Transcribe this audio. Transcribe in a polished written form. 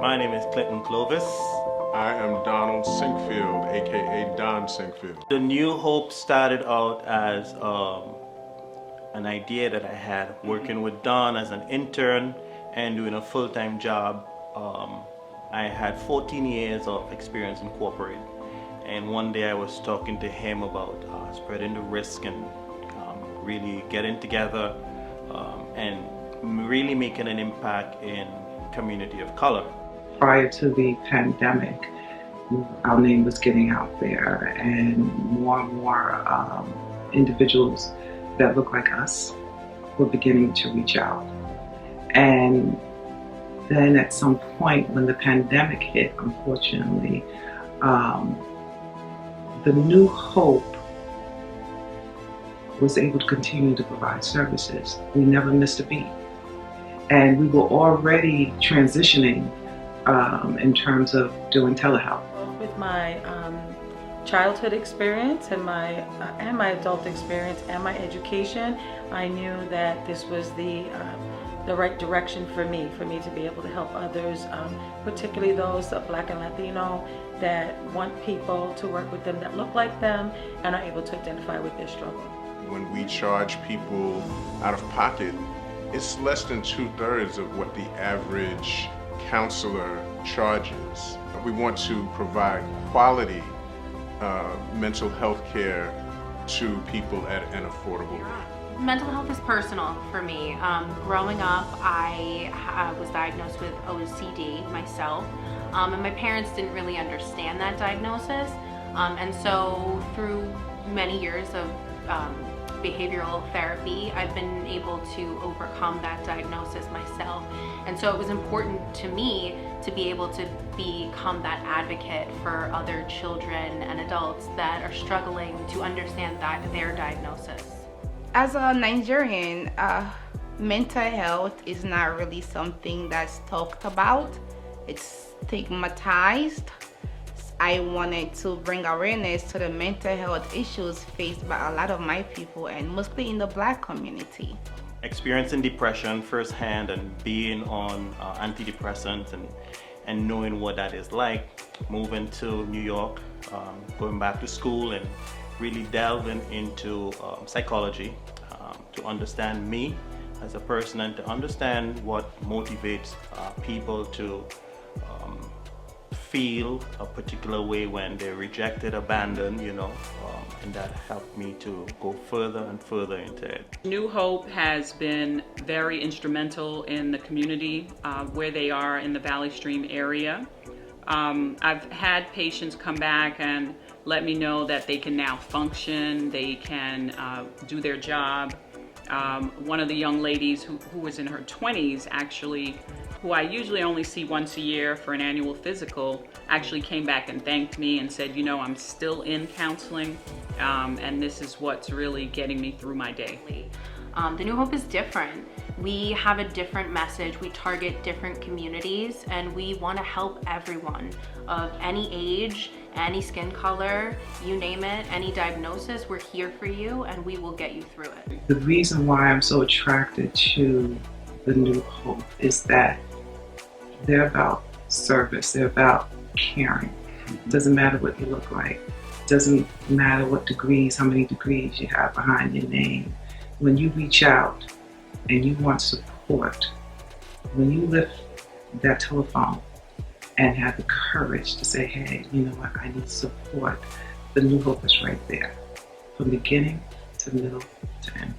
My name is Clinton Clovis. I am Donald Sinkfield, aka Don Sinkfield. The New Hope started out as an idea that I had working with Don as an intern and doing a full-time job. I had 14 years of experience in corporate, and one day I was talking to him about spreading the risk and really getting together and really making an impact in community of color. Prior to the pandemic, our name was getting out there, and more individuals that look like us were beginning to reach out. And then at some point when the pandemic hit, unfortunately, the New Hope was able to continue to provide services. We never missed a beat. And we were already transitioning in terms of doing telehealth. With my childhood experience and my adult experience and my education, I knew that this was the right direction for me to be able to help others, particularly those Black and Latino that want people to work with them that look like them and are able to identify with their struggle. When we charge people out of pocket, it's less than 2/3 of what the average counselor charges. We want to provide quality mental health care to people at an affordable rate. Mental health is personal for me. Growing up, I was diagnosed with OCD myself, and my parents didn't really understand that diagnosis. And so through many years of behavioral therapy, I've been able to overcome that diagnosis myself. And so it was important to me to be able to become that advocate for other children and adults that are struggling to understand their diagnosis. As a Nigerian, mental health is not really something that's talked about. It's stigmatized. I wanted to bring awareness to the mental health issues faced by a lot of my people, and mostly in the Black community. Experiencing depression firsthand and being on antidepressants and knowing what that is like, moving to New York, going back to school and really delving into psychology to understand me as a person and to understand what motivates people to feel a particular way when they're rejected, abandoned, and that helped me to go further and further into it. New Hope has been very instrumental in the community where they are in the Valley Stream area. I've had patients come back and let me know that they can now function, they can do their job. One of the young ladies who was in her 20s actually, who I usually only see once a year for an annual physical, actually came back and thanked me and said, I'm still in counseling, and this is what's really getting me through my day. The New Hope is different. We have a different message. We target different communities, and we want to help everyone of any age, any skin color, you name it, any diagnosis. We're here for you, and we will get you through it. The reason why I'm so attracted to the New Hope is that they're about service, they're about caring. It doesn't matter what you look like. It doesn't matter what degrees, how many degrees you have behind your name. When you reach out and you want support, when you lift that telephone and have the courage to say, hey, you know what, I need support, the New Hope is right there, from beginning to middle to end.